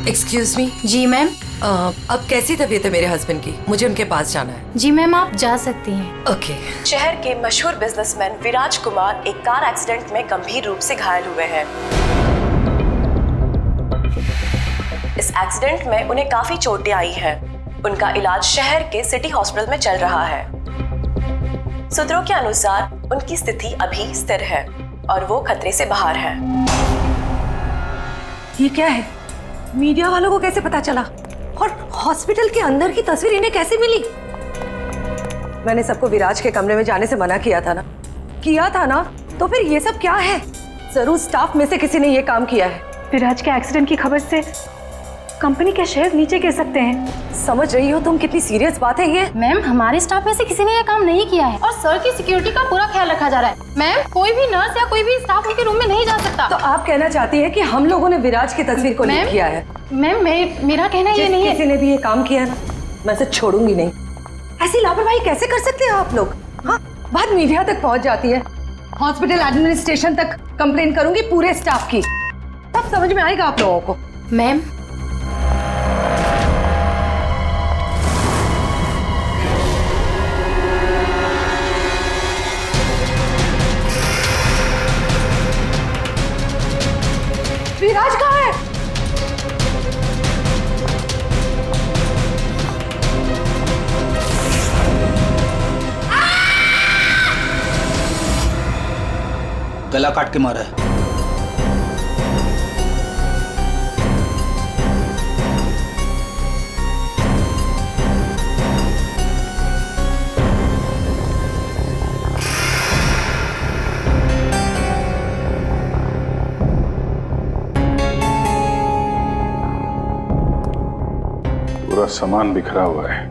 Excuse me. जी ma'am. अब कैसी तबीयत है मेरे हस्बैंड की? मुझे उनके पास जाना है। जी मैम, आप जा सकती हैं। ओके। शहर के मशहूर बिजनेसमैन विराज कुमार एक कार एक्सीडेंट में गंभीर रूप से घायल हुए हैं। इस एक्सीडेंट में उन्हें काफी चोटें आई हैं। उनका इलाज शहर के सिटी हॉस्पिटल में चल रहा है। सूत्रों के अनुसार उनकी स्थिति अभी स्थिर है और वो खतरे से बाहर है। ये क्या है? मीडिया वालों को कैसे पता चला? और हॉस्पिटल के अंदर की तस्वीर इन्हें कैसे मिली? मैंने सबको विराज के कमरे में जाने से मना किया था ना? तो फिर ये सब क्या है? जरूर स्टाफ में से किसी ने ये काम किया है। विराज के एक्सीडेंट की खबर से कंपनी के शेयर नीचे गिर सकते हैं। समझ रही हो तुम कितनी सीरियस बात है ये? मैम, हमारे स्टाफ में से किसी ने यह काम नहीं किया है और सर की सिक्योरिटी का पूरा ख्याल रखा जा रहा है। मैम, कोई भी नर्स या कोई भी स्टाफ उनके रूम में नहीं जा सकता। तो आप कहना चाहती है कि हम लोगों ने विराज की तस्वीर को लीक किया है? मैम, मेरा कहना ये नहीं है। किसी ने भी ये काम किया ना, मैं इसे छोड़ूंगी नहीं। ऐसी लापरवाही कैसे कर सकते हो आप लोग? हाँ, बात मीडिया तक पहुंच जाती है, हॉस्पिटल एडमिनिस्ट्रेशन तक कंप्लेन करूंगी पूरे स्टाफ की, तब समझ में आएगा आप लोगों को। मैम, विराज कहाँ है? गला काट के मारा है। पूरा सामान बिखरा हुआ है।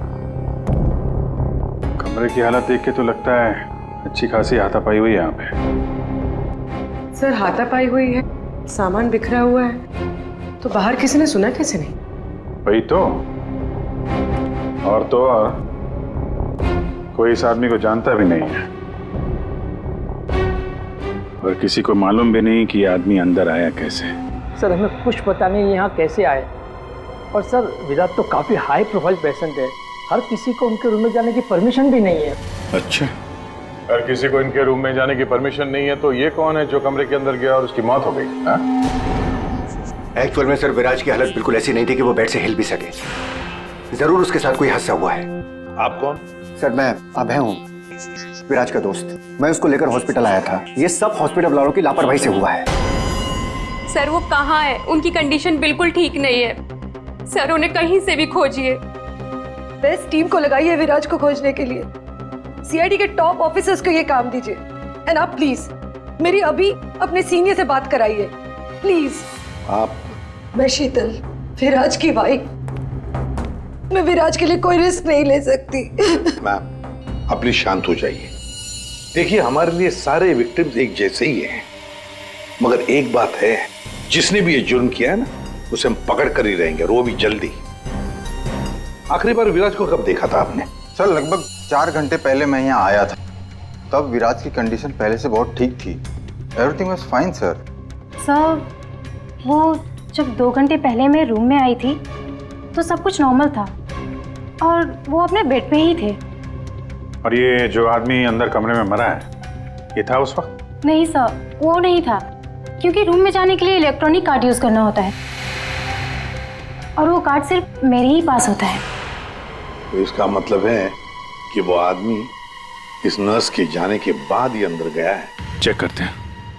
कमरे की हालत देख के तो लगता है अच्छी खासी हाथापाई हुई यहाँ पे। सर, हाथापाई हुई है, सामान बिखरा हुआ है, तो बाहर किसी ने सुना कैसे नहीं? वही तो, और कोई इस आदमी को जानता भी नहीं है और किसी को मालूम भी नहीं कि ये आदमी अंदर आया कैसे। सर, हमें कुछ पता नहीं यहाँ कैसे आए। और सर, विराट तो काफी हाई प्रोफाइल पेशेंट है, हर किसी को उनके रूम में जाने की परमिशन भी नहीं है। अच्छा, हर किसी को इनके रूम में जाने की परमिशन नहीं है, तो ये कौन है जो कमरे के अंदर गया और उसकी मौत हो गई? एक्चुअल में सर, विराज की हालत बिल्कुल ऐसी नहीं थी कि वो बेड से हिल भी सके। जरूर उसके साथ कोई हादसा हुआ है। आप कौन? सर, मैं अभय हूँ, विराज का दोस्त। मैं उसको लेकर हॉस्पिटल आया था। ये सब हॉस्पिटल वालों की लापरवाही से हुआ है। सर, वो कहाँ है? उनकी कंडीशन बिल्कुल ठीक नहीं है सर, उन्हें कहीं से भी खोजिए। बेस्ट टीम को लगाइए विराज को खोजने के लिए। सीआईडी के टॉप ऑफिसर्स को ये काम दीजिए। एंड आप प्लीज मेरी अभी अपने सीनियर से बात कराइए, प्लीज। आप? मैं शीतल, विराज की वाइफ। मैं विराज के लिए कोई रिस्क नहीं ले सकती। मैम, आप प्लीज शांत हो जाइए। देखिए, हमारे लिए सारे विक्टिम्स एक जैसे ही हैं, मगर एक बात है, जिसने भी ये जुर्म किया है ना, उसे हम पकड़ कर ही रहेंगे, और वो भी जल्दी। आखिरी बार विराज को कब देखा था आपने? सर, लगभग 4 घंटे पहले मैं यहाँ आया था। तब विराज की कंडीशन पहले से बहुत ठीक थी। Everything was fine sir. Sir, वो जब 2 घंटे पहले मैं रूम में आई थी तो सब कुछ नॉर्मल था और वो अपने बेड पे ही थे। और ये जो आदमी अंदर कमरे में मरा है, ये था उस वक्त? नहीं सर, वो नहीं था, क्योंकि रूम में जाने के लिए इलेक्ट्रॉनिक कार्ड यूज करना होता है और वो कार्ड सिर्फ मेरे ही पास होता है। तो इसका मतलब है कि वो आदमी इस नर्स के जाने के बाद ही अंदर गया है। चेक करते हैं।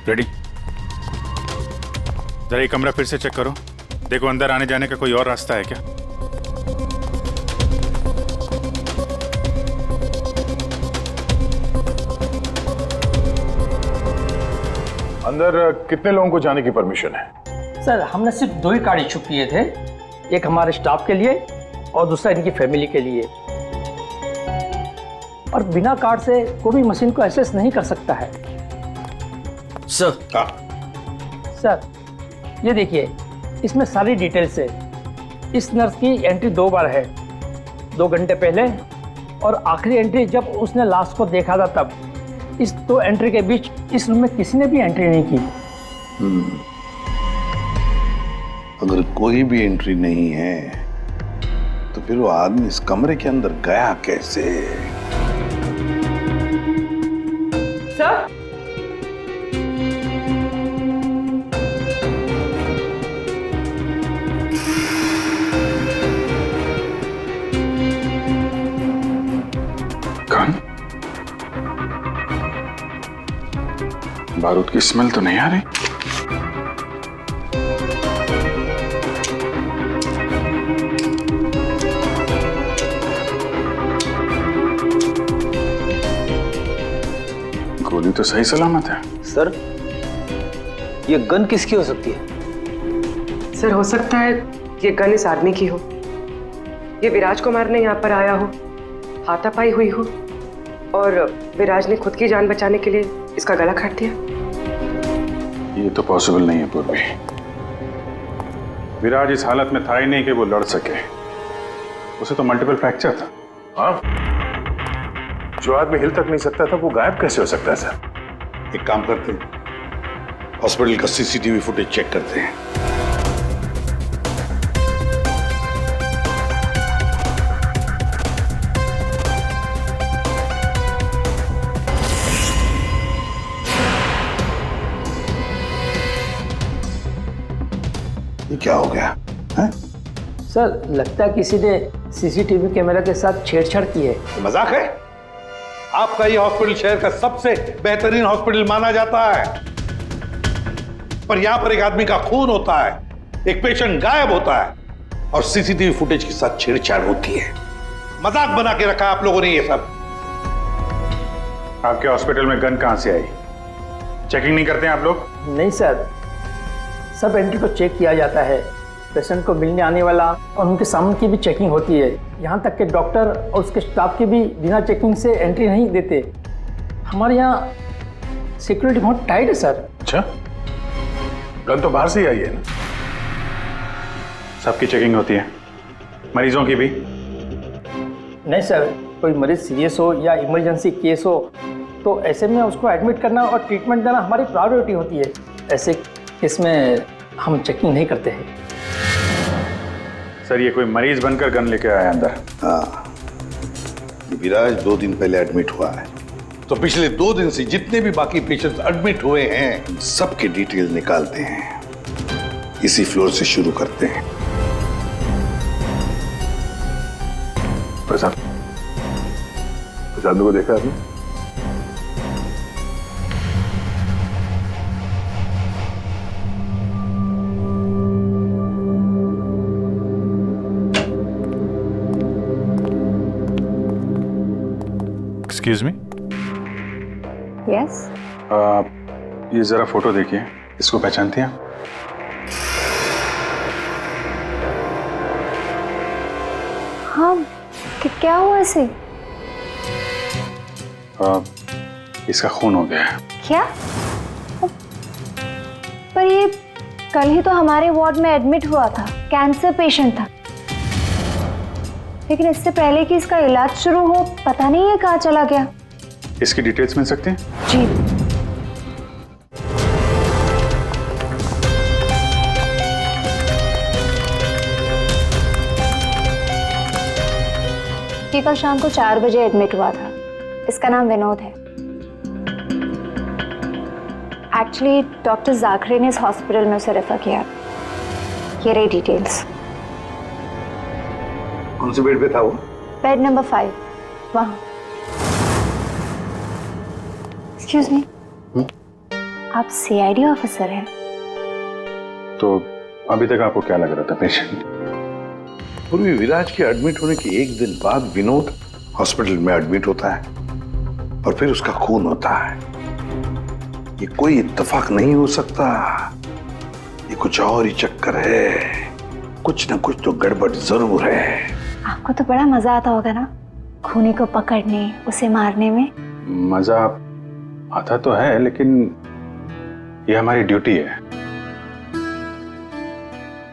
रेडी? जरा ये कमरा फिर से चेक करो, देखो अंदर आने जाने का कोई और रास्ता है क्या। अंदर कितने लोगों को जाने की परमिशन है? सर, हमने सिर्फ 2 ही कार्ड इशू किए थे, एक हमारे स्टाफ के लिए और दूसरा इनकी फैमिली के लिए। और बिना कार्ड से कोई भी मशीन को एक्सेस नहीं कर सकता है। सर, सर, ये देखिए, इसमें सारी डिटेल्स है। इस नर्स की एंट्री 2 बार है, 2 घंटे पहले और आखिरी एंट्री जब उसने लास्ट को देखा था तब। इस 2 एंट्री के बीच इस रूम में किसी ने भी एंट्री नहीं की। अगर कोई भी एंट्री नहीं है तो फिर वो आदमी इस कमरे के अंदर गया कैसे? सर, कौन? बारूद की स्मेल तो नहीं आ रही। गोली तो सही सलामत है। सर, ये गन किसकी हो सकती है? सर हो सकता है ये गन इस आदमी की हो, ये विराज को मारने यहाँ पर आया हो, हाथापाई हुई हो और विराज ने खुद की जान बचाने के लिए इसका गला काट दिया। ये तो पॉसिबल नहीं है पूर्वी। विराज इस हालत में था ही नहीं कि वो लड़ सके। उसे तो मल्टीपल फ्रैक्चर था। हाँ, जो आदमी हिल तक नहीं सकता था वो गायब कैसे हो सकता है सर? एक काम करते हैं, हॉस्पिटल का सीसीटीवी फुटेज चेक करते हैं। ये क्या हो गया है? सर, लगता है किसी ने सीसीटीवी कैमरा के साथ छेड़छाड़ की है। मजाक है? आपका ये हॉस्पिटल शहर का सबसे बेहतरीन हॉस्पिटल माना जाता है, पर यहां पर एक आदमी का खून होता है, एक पेशेंट गायब होता है और सीसीटीवी फुटेज के साथ छेड़छाड़ होती है। मजाक बना के रखा आप लोगों ने ये सब। आपके हॉस्पिटल में गन कहां से आई? चेकिंग नहीं करते हैं आप लोग? नहीं सर, सब एंट्री को चेक किया जाता है। पेशेंट को मिलने आने वाला और उनके सामान की भी चेकिंग होती है। यहाँ तक कि डॉक्टर और उसके स्टाफ की भी बिना चेकिंग से एंट्री नहीं देते। हमारे यहाँ सिक्योरिटी बहुत टाइट है सर। अच्छा, गन तो बाहर से ही आई है ना? सबकी चेकिंग होती है, मरीजों की भी? नहीं सर, कोई मरीज सीरियस हो या इमरजेंसी केस हो तो ऐसे में उसको एडमिट करना और ट्रीटमेंट देना हमारी प्रायोरिटी होती है। ऐसे केस में हम चेकिंग नहीं करते हैं। सर, ये कोई मरीज बनकर गन लेके आया अंदर? हाँ, विराज 2 दिन पहले एडमिट हुआ है, तो पिछले 2 दिन से जितने भी बाकी पेशेंट्स एडमिट हुए हैं सबके डिटेल निकालते हैं। इसी फ्लोर से शुरू करते हैं। प्रसाद को देखा आपने? Excuse me. यस। ये जरा फोटो देखिए, इसको पहचानती हैं? हाँ, क्या हुआ इसे? इसका खून हो गया है। क्या? पर ये कल ही तो हमारे वार्ड में एडमिट हुआ था, कैंसर पेशेंट था। लेकिन इससे पहले कि इसका इलाज शुरू हो, पता नहीं ये कहाँ चला गया। इसकी डिटेल्स मिल सकती हैं? जी। ये कल शाम को 4 बजे एडमिट हुआ था। इसका नाम विनोद है। एक्चुअली डॉक्टर जाखरे ने इस हॉस्पिटल में उसे रेफर किया। ये रही डिटेल्स। कौन से बेड पे था वो? बेड नंबर 5, वहाँ। एक्सक्यूज मी, आप सीआईडी ऑफिसर हैं? तो अभी तक आपको क्या लग रहा था पेशेंट? पूर्वी विराज के एडमिट होने के 1 दिन बाद विनोद हॉस्पिटल में एडमिट होता है और फिर उसका खून होता है। ये कोई इत्तेफाक नहीं हो सकता, ये कुछ और ही चक्कर है। कुछ ना कुछ तो गड़बड़ जरूर है। आपको तो बड़ा मजा आता होगा ना, खूनी को पकड़ने, उसे मारने में। मजा आता तो है, लेकिन ये हमारी ड्यूटी है।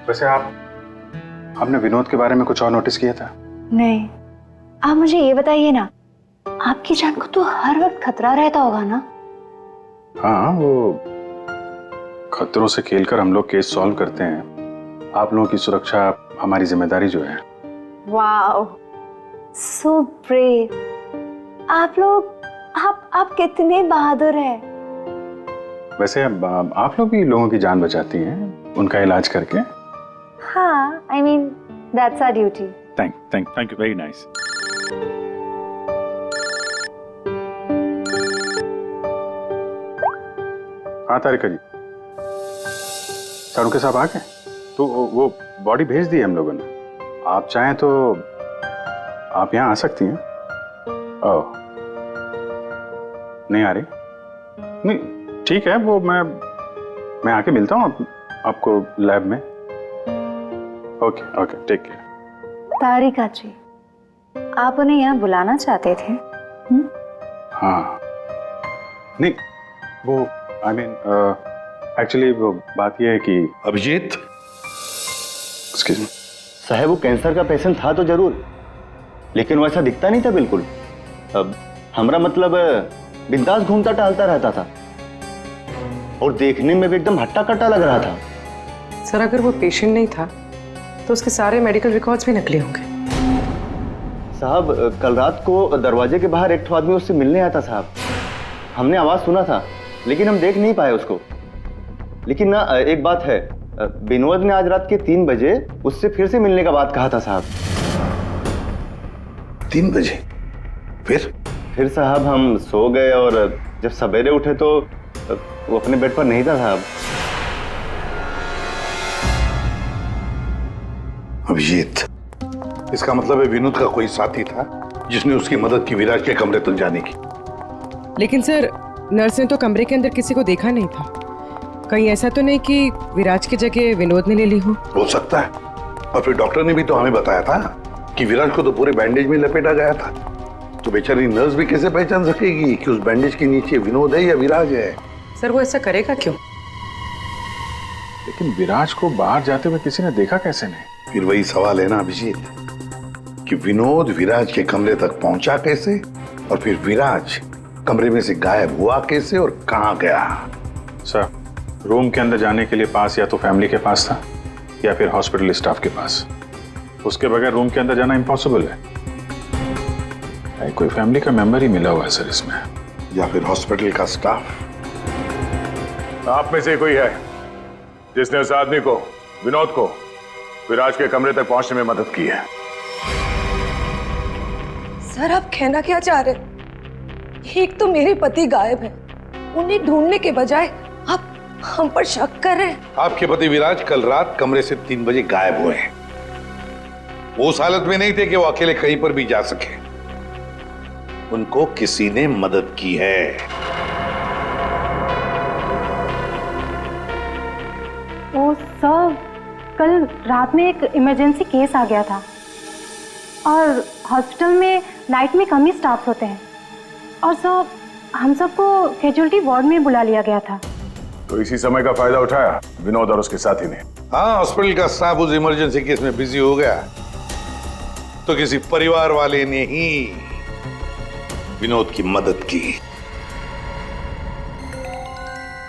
वैसे आपने विनोद के बारे में कुछ और नोटिस किया था? नहीं। आप मुझे ये बताइए ना, आपकी जान को तो हर वक्त खतरा रहता होगा ना? हाँ, वो खतरों से खेलकर हम लोग केस सॉल्व करते हैं आप लोगों की सुरक्षा हमारी जिम्मेदारी जो है। Wow, so brave. आप कितने बहादुर हैं। वैसे आप लोग भी लोगों की जान बचाती हैं उनका इलाज करके। हाँ, I mean that's our duty. Thank you, very nice. हाँ तारिका जी, सारुके साहब आ गए? तो वो बॉडी भेज दी हम लोगों ने। आप चाहें तो आप यहाँ आ सकती हैं। ओह, नहीं आ रही? नहीं, ठीक है, वो मैं आके मिलता हूँ आपको लैब में। Okay, take care. Tarika ji, आप उन्हें यहाँ बुलाना चाहते थे? हाँ, नहीं, वो आई मीन एक्चुअली वो बात ये है कि अभिजीत, एक्सक्यूज मी साहब, वो कैंसर का पेशेंट था तो जरूर, लेकिन वैसा दिखता नहीं था बिल्कुल। अब हमारा मतलब बिंदास घूमता टहलता रहता था और देखने में भी एकदम हट्टा कट्टा लग रहा था। सर, अगर वो पेशेंट नहीं था तो उसके सारे मेडिकल रिकॉर्ड्स भी नकली होंगे। साहब, कल रात को दरवाजे के बाहर एक आदमी उससे मिलने आया था साहब। हमने आवाज सुना था लेकिन हम देख नहीं पाए उसको। लेकिन ना एक बात है, विनोद ने आज रात के 3 बजे उससे फिर से मिलने का बात कहा था साहब। 3 बजे? फिर साहब हम सो गए और जब सवेरे उठे तो वो अपने बेड पर नहीं था साहब। अभिजीत, इसका मतलब है विनोद का कोई साथी था जिसने उसकी मदद की विराज के कमरे तक जाने की। लेकिन सर, नर्स ने तो कमरे के अंदर किसी को देखा नहीं था। कहीं ऐसा तो नहीं कि विराज की जगह विनोद ने ले ली हो सकता है। और फिर डॉक्टर ने भी तो हमें बताया था कि विराज को तो पूरे बैंडेज में लपेटा गया था। तो बेचारी नर्स भी कैसे पहचान सकेगी कि उस बैंडेज के नीचे विनोद है या विराज है? सर, वो ऐसा करेगा क्यों? लेकिन विराज को बाहर जाते हुए किसी ने देखा कैसे नहीं? फिर वही सवाल है ना अभिजीत, कि विनोद विराज के कमरे तक पहुंचा कैसे और फिर विराज कमरे में से गायब हुआ कैसे और कहां गया? सर, रूम के अंदर जाने के लिए पास या तो फैमिली के पास था या फिर हॉस्पिटल स्टाफ के पास। उसके बगैर रूम के अंदर जाना इम्पॉसिबल है। कोई फैमिली का मेंबर ही मिला हुआ है सर इसमें, या फिर हॉस्पिटल का स्टाफ। आप में से कोई है जिसने उस आदमी को, विनोद को, विराज के कमरे तक पहुंचने में मदद की है? सर, आप कहना क्या चाह रहे? एक तो मेरे पति गायब है, उन्हें ढूंढने के बजाय आप हम पर शक कर रहे हैं। आपके पति विराज कल रात कमरे से 3 बजे गायब हुए हैं। वो उस हालत में नहीं थे कि वो अकेले कहीं पर भी जा सके। उनको किसी ने मदद की है। ओ सर, कल रात में एक इमरजेंसी केस आ गया था और हॉस्पिटल में नाइट में कम ही स्टाफ होते हैं और सर हम सबको कैजुअल्टी वार्ड में बुला लिया गया था। तो इसी समय का फायदा उठाया विनोद और उसके साथी ने। हाँ, हॉस्पिटल का स्टाफ उस इमरजेंसी केस में बिजी हो गया तो किसी परिवार वाले ने ही विनोद की मदद की।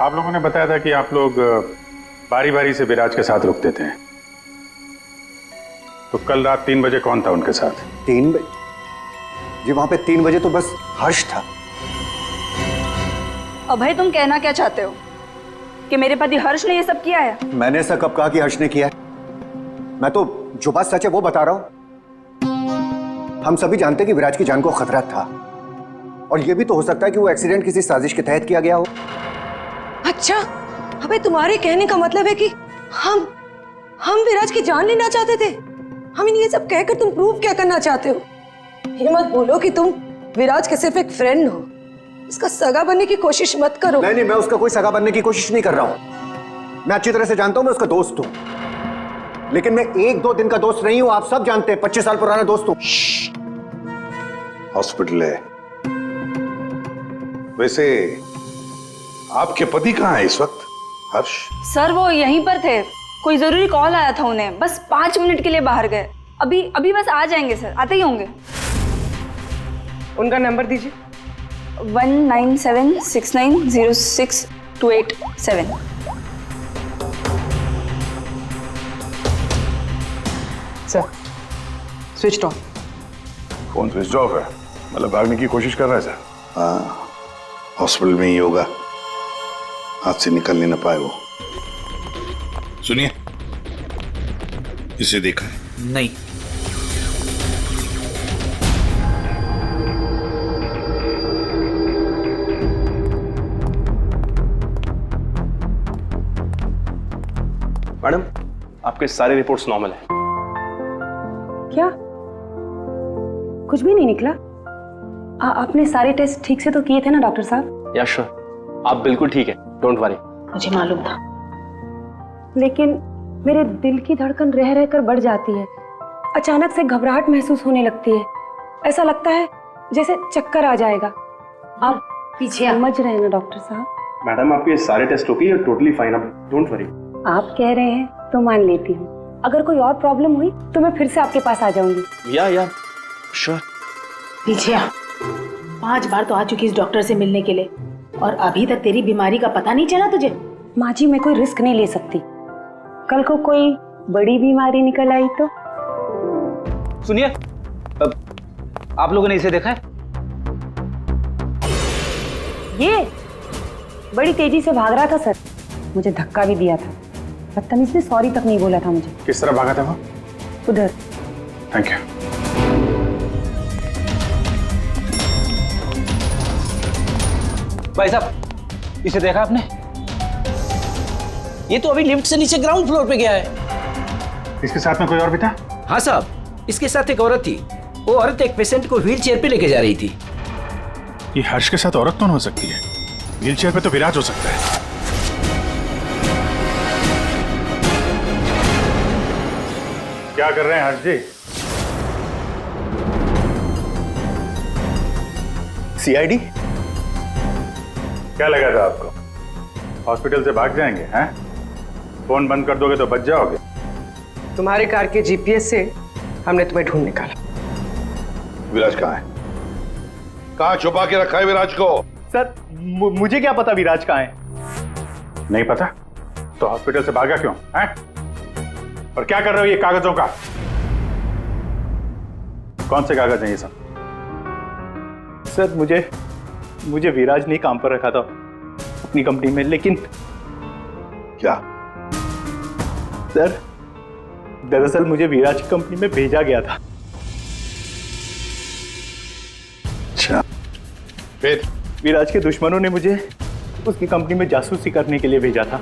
आप लोगों ने बताया था कि आप लोग बारी बारी से विराज के साथ रुकते थे, तो कल रात 3 बजे कौन था उनके साथ? 3 बजे जी, वहां पे 3 बजे तो बस हर्ष था। अभय, तुम कहना क्या चाहते हो कि मेरे पति हर्ष ने ये सब किया है? मैंने ऐसा कब कहा कि हर्ष ने किया है? मैं तो जो बात सच है वो बता रहा हूं। हम सभी जानते हैं कि विराज की जान को खतरा था और ये भी तो हो सकता है कि वो एक्सीडेंट किसी साजिश के तहत किया गया हो। अच्छा, अबे तुम्हारे कहने का मतलब है कि हम विराज की जान लेना चाहते थे? हम ये सब कहकर तुम प्रूव क्या करना चाहते हो? ये मत बोलो कि तुम विराज के सिर्फ एक फ्रेंड हो, उसका सगा बनने की कोशिश मत करो। नहीं, मैं उसका कोई सगा बनने की कोशिश नहीं कर रहा हूं। मैं अच्छी तरह से जानता हूं मैं उसका दोस्त हूं, लेकिन मैं 1-2 दिन का दोस्त नहीं हूं। आप सब जानते हैं 25 साल पुराना दोस्त हूं। हॉस्पिटल है। वैसे आपके पति कहाँ है इस वक्त? हर्ष? सर, वो यहीं पर थे। कोई जरूरी कॉल आया था उन्हें, बस 5 मिनट के लिए बाहर गए। अभी बस आ जाएंगे सर, आते ही होंगे। उनका नंबर दीजिए। 1976906287। Sir switch off. Phone switch off है, मतलब भागने की कोशिश कर रहा है सर। हाँ, हॉस्पिटल में ही होगा, हाथ से निकल नहीं ना पाए वो। सुनिए, इसे देखा है? नहीं। मैडम, आपके सारे रिपोर्ट्स नॉर्मल है। क्या? कुछ भी नहीं निकला? आपने सारे टेस्ट ठीक से तो किए थे ना डॉक्टर साहब? या श्योर, आप बिल्कुल ठीक है, डोंट वरी। मुझे मालूम था, लेकिन मेरे दिल की धड़कन रह रहकर बढ़ जाती है। अचानक से घबराहट महसूस होने लगती है। ऐसा लगता है जैसे चक्कर आ जाएगा। आप पीछे समझ रहे हैं ना डॉक्टर साहब? मैडम, आपके सारे test okay, you totally fine, अब डोंट वरी। आप कह रहे हैं तो मान लेती हूँ। अगर कोई और प्रॉब्लम हुई तो मैं फिर से आपके पास आ जाऊंगी। या श्योर। पीछे आ। 5 बार तो आ चुकी इस डॉक्टर से मिलने के लिए और अभी तक तेरी बीमारी का पता नहीं चला तुझे? माँ जी, मैं कोई रिस्क नहीं ले सकती। कल को कोई बड़ी बीमारी निकल आई तो? सुनिए, आप लोगों ने इसे देखा है? ये बड़ी तेजी से भाग रहा था सर, मुझे धक्का भी दिया था। बदतमीज ने सॉरी तक नहीं बोला था मुझे। किस तरह भागा था वो? उधर। Thank you. भाई साहब, इसे देखा आपने? ये तो अभी लिफ्ट से नीचे ग्राउंड फ्लोर पे गया है। इसके साथ में कोई और भी था? हाँ साहब, इसके साथ एक औरत थी। वो औरत एक पेशेंट को व्हील चेयर पे लेके जा रही थी। ये हर्ष के साथ औरत कौन हो सकती है? व्हील चेयर पे तो विराज हो सकता है। क्या कर रहे हैं हर्ष जी? सीआईडी? क्या लगा था आपको हॉस्पिटल से भाग जाएंगे? हैं? फोन बंद कर दोगे तो बच जाओगे। तुम्हारे कार के जीपीएस से हमने तुम्हें ढूंढ निकाला। विराज कहाँ है? कहाँ छुपा के रखा है विराज को? सर, मुझे क्या पता विराज कहाँ है? नहीं पता तो हॉस्पिटल से भागा क्यों? हैं? और क्या कर रहे हो ये कागजों का? कौन से कागज हैं ये सब? सर, मुझे विराज ने काम पर रखा था अपनी कंपनी में, लेकिन क्या? सर, दरअसल मुझे विराज की कंपनी में भेजा गया था। अच्छा, फिर? विराज के दुश्मनों ने मुझे उसकी कंपनी में जासूसी करने के लिए भेजा था।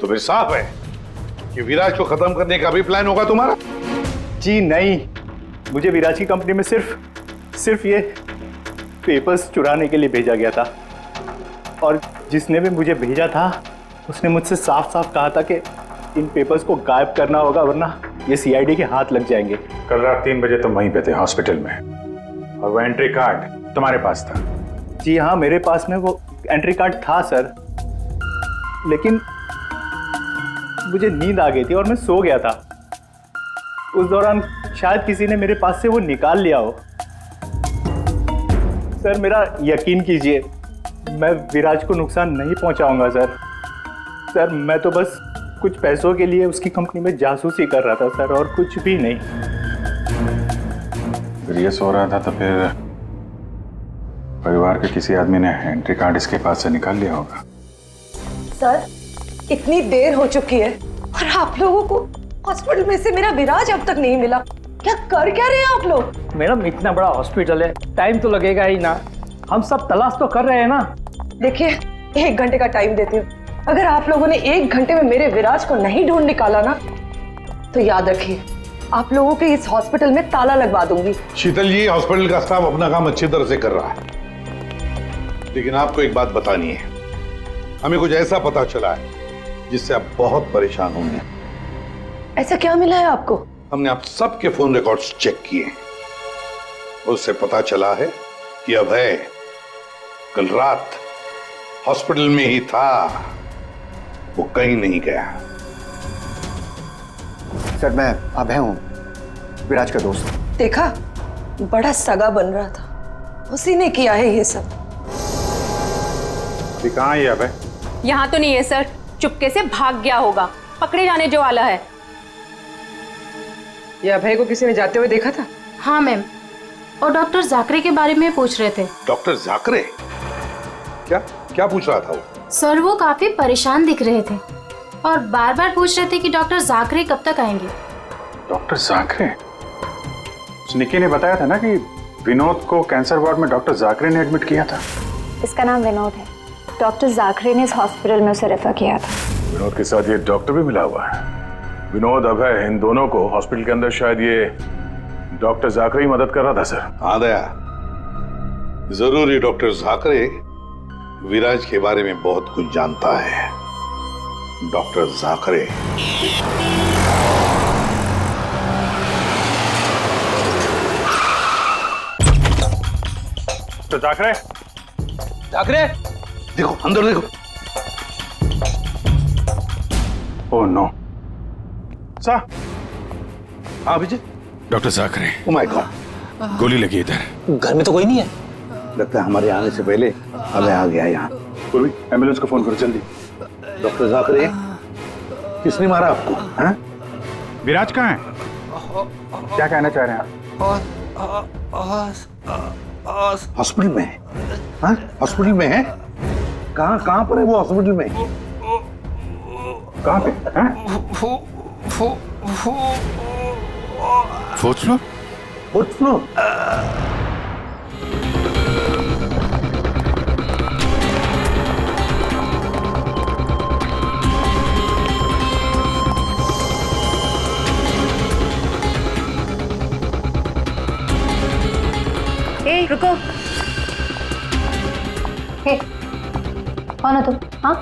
तो फिर साफ है कि विराज को खत्म करने का भी प्लान होगा तुम्हारा? जी नहीं, मुझे विराज की कंपनी में सिर्फ ये पेपर्स चुराने के लिए भेजा गया था। और जिसने भी मुझे भेजा था उसने मुझसे साफ साफ कहा था कि इन पेपर्स को गायब करना होगा, वरना ये सीआईडी के हाथ लग जाएंगे। कल रात 3 बजे तुम वहीं पे थे हॉस्पिटल में, और वो एंट्री कार्ड तुम्हारे पास था? जी हाँ, मेरे पास में वो एंट्री कार्ड था सर, लेकिन मुझे नींद आ गई थी और मैं सो गया था। उस दौरान शायद किसी ने मेरे पास से वो निकाल लिया हो। सर, मेरा यकीन कीजिए, मैं विराज को नुकसान नहीं पहुंचाऊंगा सर। सर, मैं तो बस कुछ पैसों के लिए उसकी कंपनी में जासूसी कर रहा था सर, और कुछ भी नहीं। फिर ये सो रहा था तो फिर परिवार के किसी आदमी ने एंट्री कार्ड इसके पास से निकाल लिया होगा। सर, इतनी देर हो चुकी है और आप लोगों को हॉस्पिटल में से मेरा विराज अब तक नहीं मिला। क्या कर क्या रहे हैं आप लोग? मैडम, इतना बड़ा हॉस्पिटल है, टाइम तो लगेगा ही ना। हम सब तलाश तो कर रहे हैं ना। देखिए, 1 घंटे का टाइम देती हूँ। अगर आप लोगों ने 1 घंटे में मेरे विराज को नहीं ढूंढ निकाला ना, तो याद रखिए, आप लोगों के इस हॉस्पिटल में ताला लगवा दूंगी। शीतल जी, हॉस्पिटल का स्टाफ अपना काम अच्छी तरह से कर रहा है, लेकिन आपको एक बात बतानी है। हमें कुछ ऐसा पता चला है जिससे आप बहुत परेशान होंगे। ऐसा क्या मिला है आपको? हमने आप सबके फोन रिकॉर्ड्स चेक किए, उससे पता चला है कि अभय कल रात हॉस्पिटल में ही था, वो कहीं नहीं गया। सर, मैं अभय हूँ, विराज का दोस्त। देखा, बड़ा सगा बन रहा था, उसी ने किया है ये सब। अभी कहाँ है अभय? यहाँ तो नहीं है सर, चुपके से भाग गया होगा, पकड़े जाने जो वाला है। ये अभय को किसी ने जाते हुए देखा था? हाँ मैम, और डॉक्टर जाकरे के बारे में पूछ रहे थे। डॉक्टर जाकरे? क्या क्या पूछ रहा था वो? सर वो काफी परेशान दिख रहे थे और बार बार पूछ रहे थे कि डॉक्टर जाकरे कब तक आएंगे। डॉक्टर जाकरे? निकी ने बताया था ना कि विनोद को कैंसर वार्ड में डॉक्टर जाकरे ने एडमिट किया था। इसका नाम विनोद है। डॉक्टर जाकरे ने इस हॉस्पिटल में उसे रेफर किया था। विनोद के साथ ये डॉक्टर भी मिला हुआ है। विनोद, अभय, इन दोनों को हॉस्पिटल के अंदर शायद ये डॉक्टर जाकरे ही मदद कर रहा था सर। हाँ दया, जरूर ये डॉक्टर जाकरे विराज के बारे में बहुत कुछ जानता है। डॉक्टर जाकरे। तो जाकरे, जाकरे, देखो अंदर देखो। Oh no. सा, हाँ Abhijit. Doctor Jakare. Oh my god, गोली लगी इधर। घर में तो कोई नहीं है। लगता है हमारे आने से पहले अबे आ गया यहाँ। पूर्वी, एम्बुलेंस को फोन करो जल्दी। डॉक्टर जाकरे, किसने मारा आपको? हाँ? विराज कहाँ है? क्या कहना चाह रहे हैं आप? हॉस्पिटल में है? हाँ? हॉस्पिटल में है? कहाँ पर है वो हॉस्पिटल में? कहाँ पे? Fourth floor? Fourth floor? ए, रुको। हे, कौन हो तुम? हाँ?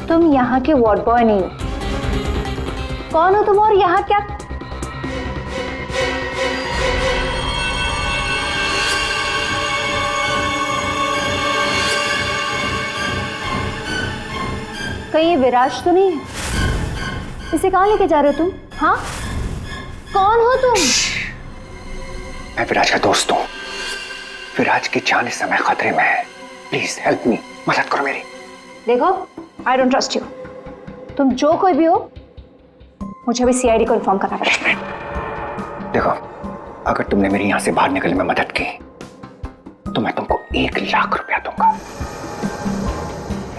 तुम यहाँ के वार्ड बॉय नहीं हो। कौन हो तुम और यहाँ क्या? कहीं ये विराज तो नहीं है? इसे कहाँ लेके जा रहे हो तुम? हाँ? कौन हो तुम? मैं विराज का दोस्त हूँ। विराज की जान इस समय खतरे में है। प्लीज हेल्प मी, मदद करो मेरी। देखो, आई डोंट ट्रस्ट यू। तुम जो कोई भी हो, मुझे अभी सीआईडी को इन्फॉर्म करना पड़ेगा। देखो, अगर तुमने मेरी यहाँ से बाहर निकलने में मदद की तो मैं तुमको 1 लाख रुपया दूंगा,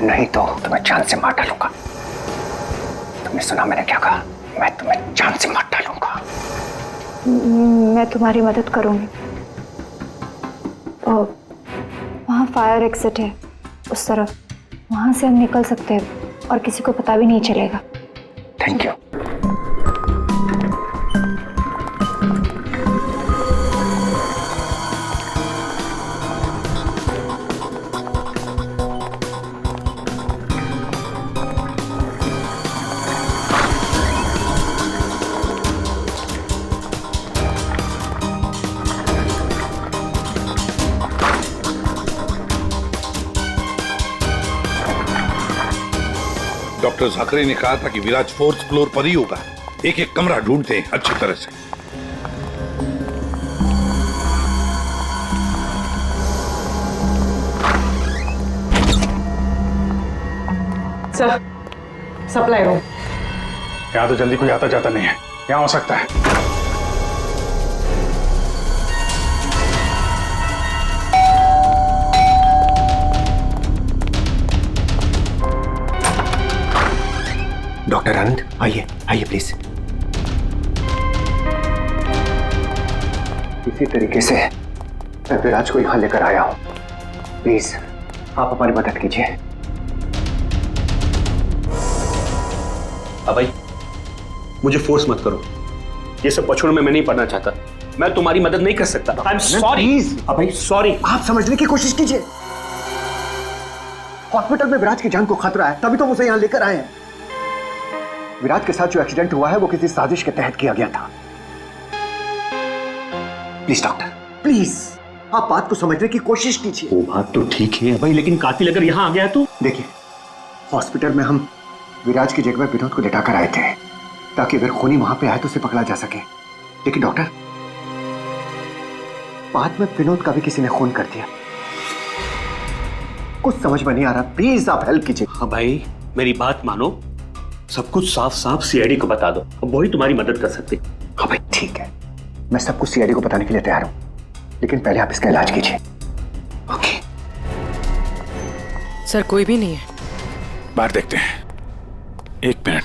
नहीं तो तुम्हें जान से मार डालूंगा। तुमने सुना मैंने क्या कहा? मैं तुम्हें जान से मार डालूंगा। मैं तुम्हारी मदद करूंगी। वहाँ फायर एग्जिट है उस तरफ, वहाँ से हम निकल सकते हैं और किसी को पता भी नहीं चलेगा। Thank you. डॉक्टर जाकरे ने कहा था कि विराज 4th फ्लोर पर ही होगा। एक एक कमरा ढूंढते हैं अच्छी तरह से। Sir, supply room. यहाँ तो जल्दी कोई आता जाता नहीं है। यहाँ हो सकता है। डॉक्टर आनंद, आइए आइए प्लीज। इसी तरीके से मैं विराज को यहां लेकर आया हूं। प्लीज आप हमारी मदद कीजिए। अभय, मुझे फोर्स मत करो। ये सब पछुड़ में मैं नहीं पढ़ना चाहता। मैं तुम्हारी मदद नहीं कर सकता। I am sorry Abhay, sorry. आप समझने की कोशिश कीजिए। हॉस्पिटल में विराज की जान को खतरा है, तभी तो उसे यहां लेकर आए हैं। विराज के साथ जो एक्सीडेंट हुआ है वो किसी साजिश के तहत किया गया था। प्लीज डॉक्टर, प्लीज आप बात को समझने की कोशिश कीजिए। वो बात तो ठीक है भाई, लेकिन कातिल अगर यहाँ आ गया तो? देखिए, हॉस्पिटल में हम विराज की जगह में विनोद को लेटाकर आए थे ताकि अगर खूनी वहां पे आए तो उसे पकड़ा जा सके। लेकिन डॉक्टर, बाद में विनोद का भी किसी ने खून कर दिया। कुछ समझ में नहीं आ रहा। प्लीज आप हेल्प कीजिए। हाँ भाई, मेरी बात मानो। सब कुछ साफ साफ सीआईडी को बता दो, अब वही तुम्हारी मदद कर सकते। हाँ भाई ठीक है, मैं सब कुछ सीआईडी को बताने के लिए तैयार हूँ, लेकिन पहले आप इसका इलाज कीजिए। ओके सर कोई भी नहीं है। बाहर देखते हैं, 1 मिनट।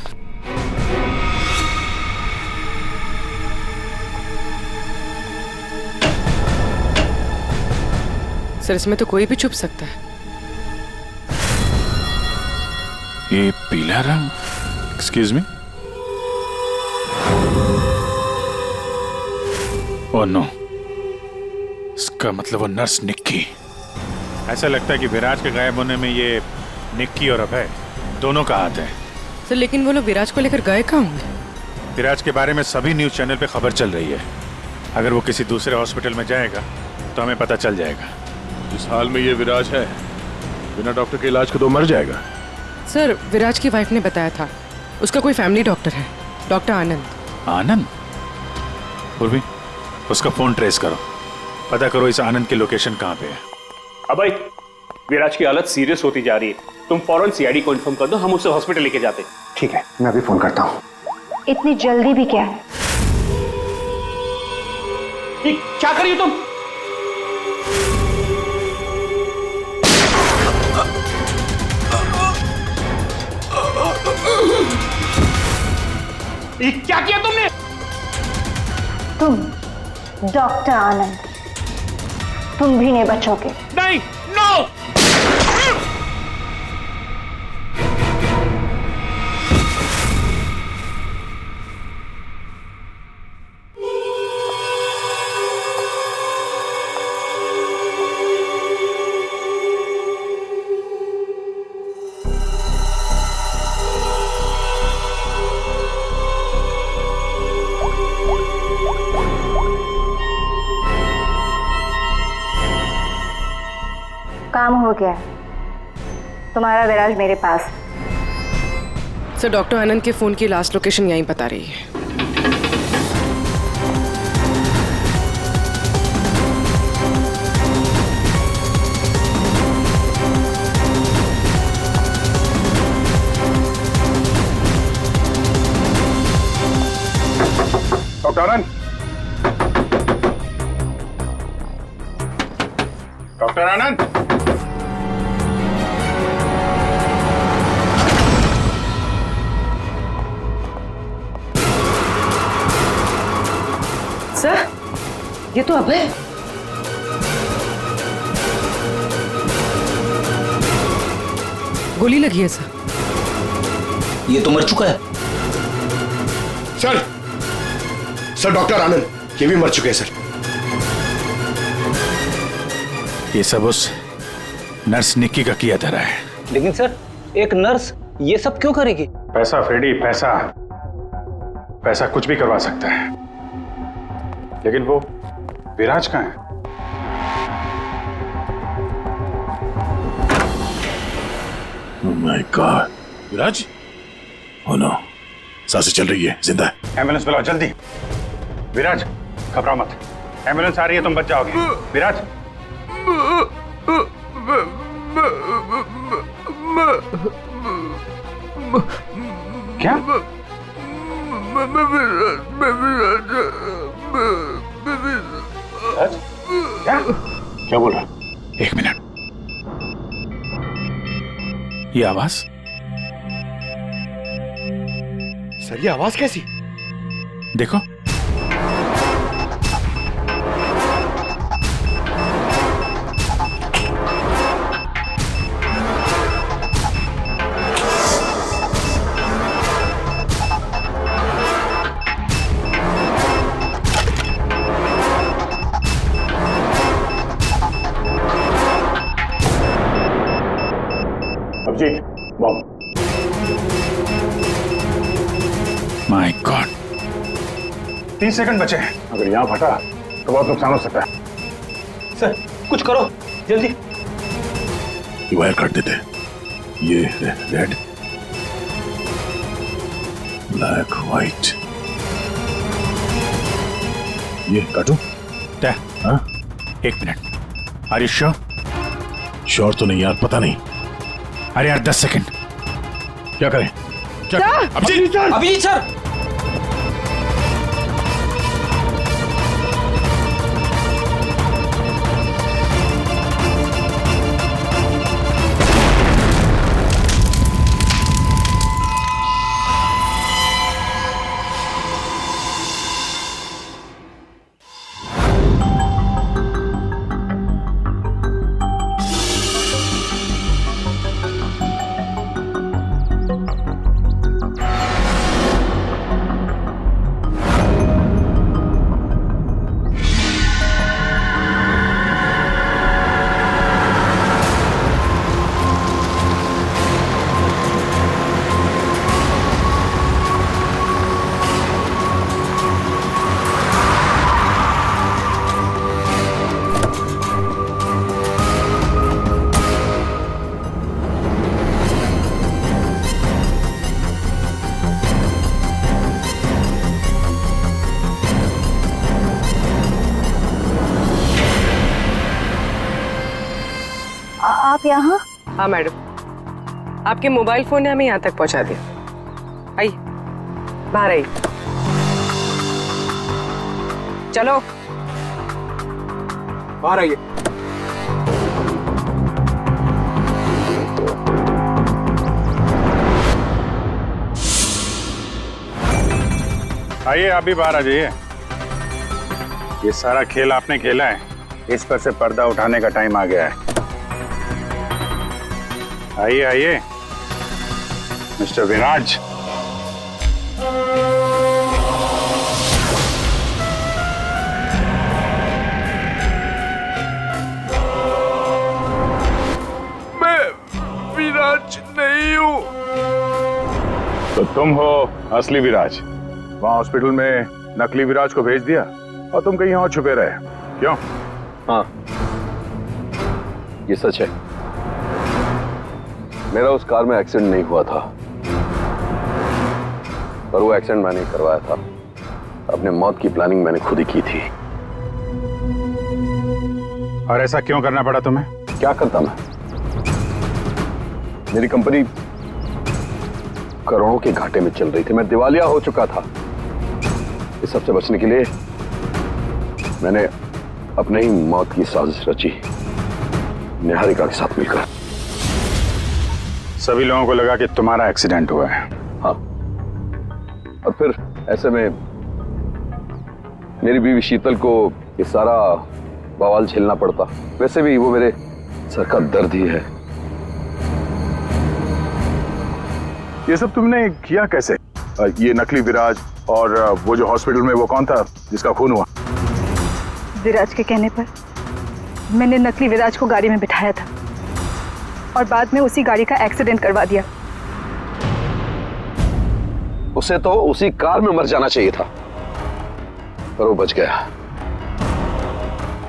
सर इसमें तो कोई भी छुप सकता है। ये पीला रंग, एक्सक्यूज मी। ओह नो, इसका मतलब वो नर्स निक्की। ऐसा लगता है कि विराज के गायब होने में ये निक्की और अभय दोनों का हाथ है। सर लेकिन वो लोग विराज को लेकर गए कहाँ होंगे? विराज के बारे में सभी न्यूज चैनल पे खबर चल रही है। अगर वो किसी दूसरे हॉस्पिटल में जाएगा तो हमें पता चल जाएगा। इस हाल में ये विराज है, बिना डॉक्टर के इलाज को तो मर जाएगा। सर विराज की वाइफ ने बताया था उसका कोई फैमिली डॉक्टर है, डॉक्टर आनंद। आनंद? पूर्वी, उसका फोन ट्रेस करो, पता करो इस आनंद की लोकेशन कहाँ पे है। अभय, विराज की हालत सीरियस होती जा रही है, तुम फौरन सीआईडी को इन्फॉर्म कर दो, हम उसे हॉस्पिटल लेके जाते। ठीक है, मैं अभी फोन करता हूँ। इतनी जल्दी भी क्या है? क्या करिए तुम? क्या किया तुमने? तुम डॉक्टर आनंद, तुम भी नहीं बचोगे। नहीं, नो! काम हो गया, तुम्हारा विराज मेरे पास। सर डॉक्टर आनंद के फोन की लास्ट लोकेशन यहीं बता रही है। डॉक्टर आनंद, डॉक्टर आनंद, सर ये तो अभय। गोली लगी है सर। ये तो मर चुका है। सर सर डॉक्टर आनंद ये भी मर चुके हैं सर। ये सब उस नर्स निक्की का किया धरा है। लेकिन सर एक नर्स ये सब क्यों करेगी? पैसा फ्रेडी, पैसा, पैसा कुछ भी करवा सकता है। लेकिन वो विराज कहाँ है? Oh my God, Viraj? Oh no, सांसें चल रही है, जिंदा है। एम्बुलेंस बुलाओ जल्दी। विराज घबराओ मत, एम्बुलेंस आ रही है, तुम बच जाओगे। विराज क्या? क्या क्या बोल रहा? 1 मिनट, ये आवाज? सर ये आवाज कैसी? देखो, Abhijeet, bomb. My God, 30 second बचे हैं। अगर यहां फटा तो बहुत नुकसान हो सकता है। सर कुछ करो जल्दी। ये वायर काट देते, ये रेड ब्लैक व्हाइट, ये काटू? हाँ? 1 minute, are you sure? Sure तो नहीं यार, पता नहीं। अरे यार 10 सेकंड। क्या करें? क्या? अभिजीत सर! अभिजीत सर! आप यहाँ? हाँ मैडम, आपके मोबाइल फोन ने हमें यहाँ तक पहुँचा दिया। आइए, बाहर आइए। चलो बाहर आइए। आइए, आप भी बाहर आ जाइए। ये सारा खेल आपने खेला है, इस पर से पर्दा उठाने का टाइम आ गया है। आइए आइए, मिस्टर विराज। मैं विराज नहीं हूं। तो तुम हो असली विराज। वहां हॉस्पिटल में नकली विराज को भेज दिया और तुम कहीं और छुपे रहे, क्यों? हाँ, ये सच है। मेरा उस कार में एक्सीडेंट नहीं हुआ था, पर वो एक्सीडेंट मैंने करवाया था। अपने मौत की प्लानिंग मैंने खुद ही की थी। और ऐसा क्यों करना पड़ा तुम्हें? क्या करता मैं? मेरी कंपनी करोड़ों के घाटे में चल रही थी, मैं दिवालिया हो चुका था। इस सबसे बचने के लिए मैंने अपने ही मौत की साजिश रची, निहारिका के साथ मिलकर। सभी लोगों को लगा कि तुम्हारा एक्सीडेंट हुआ है। हाँ, और फिर ऐसे में मेरी बीवी शीतल को ये सारा बवाल झेलना पड़ता। वैसे भी वो मेरे सर का दर्द ही है। ये सब तुमने किया कैसे? ये नकली विराज और वो जो हॉस्पिटल में वो कौन था जिसका खून हुआ? विराज के कहने पर मैंने नकली विराज को गाड़ी में बिठाया था और बाद में उसी गाड़ी का एक्सीडेंट करवा दिया। उसे तो उसी कार में मर जाना चाहिए था, पर वो बच गया।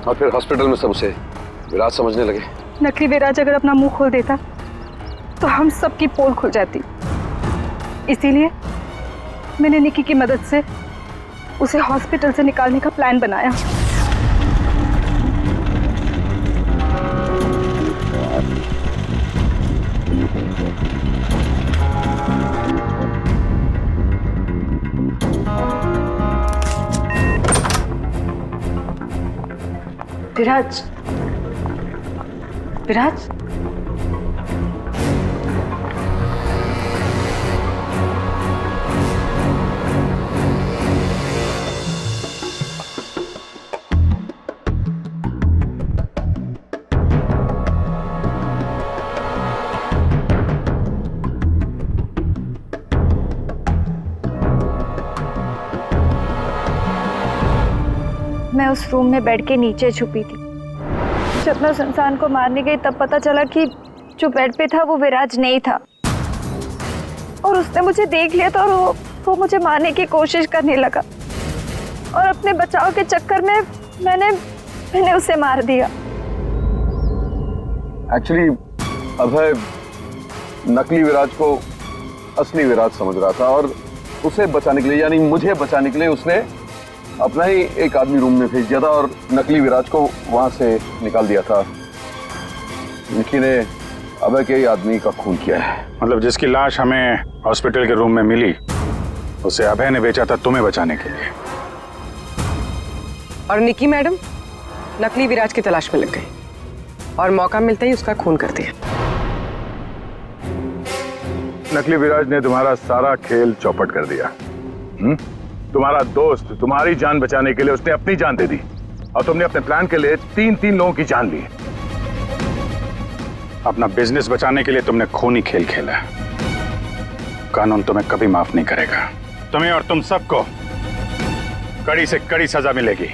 और फिर हॉस्पिटल में सब उसे विराज समझने लगे। नकली विराज अगर अपना मुंह खोल देता तो हम सबकी पोल खुल जाती। इसीलिए मैंने निकी की मदद से उसे हॉस्पिटल से निकालने का प्लान बनाया। विराज, विराज, मैं उस रूम में बेड के नीचे छुपी थी। जब मैं उस इंसान को मारने गई तब पता चला कि जो बेड पे था वो विराज नहीं था, और उसने मुझे देख लिया था और वो मुझे मारने की कोशिश करने लगा, और अपने बचाव के चक्कर में मैंने उसे मार दिया। एक्चुअली अभय नकली विराज को असली विराज समझ रहा था, और उसे बचाने के लिए, यानी मुझे बचाने के लिए, उसने अपना ही एक आदमी रूम में भेज दिया था और नकली विराज को वहां से निकाल दिया था। निकी ने अभय के ही आदमी का खून किया है। मतलब जिसकी लाश हमें हॉस्पिटल के रूम में मिली उसे अभय ने बेचा था तुम्हें बचाने के लिए। और निकी मैडम नकली विराज की तलाश में लग गई और मौका मिलते ही उसका खून कर दिया। नकली विराज ने तुम्हारा सारा खेल चौपट कर दिया। तुम्हारा दोस्त तुम्हारी जान बचाने के लिए उसने अपनी जान दे दी और तुमने अपने प्लान के लिए 3 लोगों की जान ली। अपना बिजनेस बचाने के लिए तुमने खूनी खेल खेला। कानून तुम्हें कभी माफ नहीं करेगा। तुम्हें और तुम सबको कड़ी से कड़ी सजा मिलेगी।